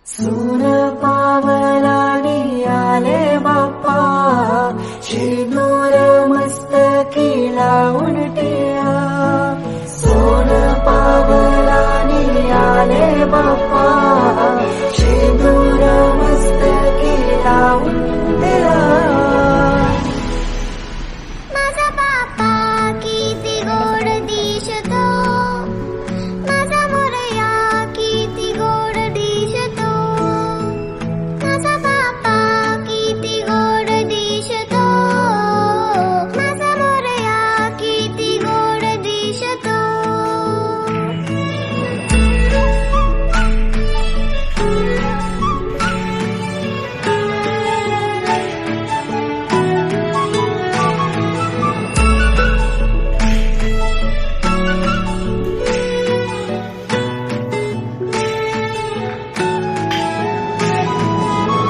सून पावलानी आले बाप्पा, शेंदूर मस्तकी लावून टिळा. सोन पावलानी आले बाप्पा, शेंदूर मस्तकी लावून टिळा. माझा बाप्पा किती गोड दिसतो, माझा मोरया किती गोड दिसतो. माझा बाप्पा किती गोड दिसतो, माझा मोरया किती गोड दिसतो.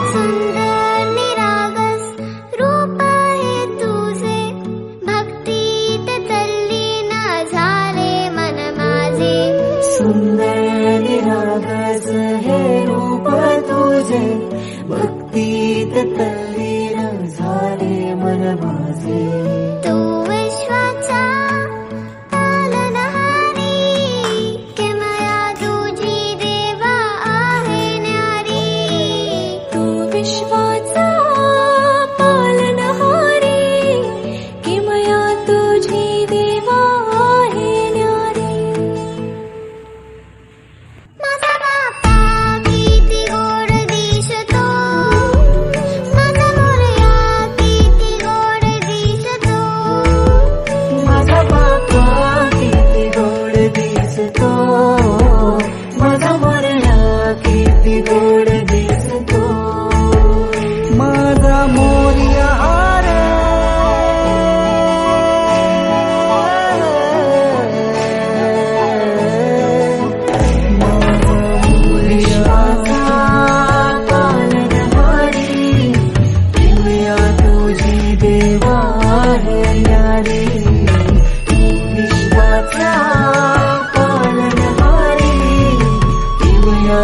सुंदर निरागस रूप आहे तुझे, भक्तीत तल्लीन झाले मन माझे. सुंदर निरागस हे रूप तुझे, भक्तीत तल्लीन झाले मन माझे. तू विश्वाचा पालनहारी, किमया तुझी देवा आहे न्यारी. तू विश्वाचा पालनहारी, किमया तुझी देवा आहे न्यारी. माझा बाप्पा किती गोड दिसतो, माझा मोरया किती गोड दिसतो. माझा बाप्पा किती गोड दिसतो, माझा मोरया किती गोड दिसतो. माझा मोरया रे, माझा मोरयाचा पालनहारी, किमया तुझी देवा आहे न्यारी. विश्वाचा पालनहारी, किमया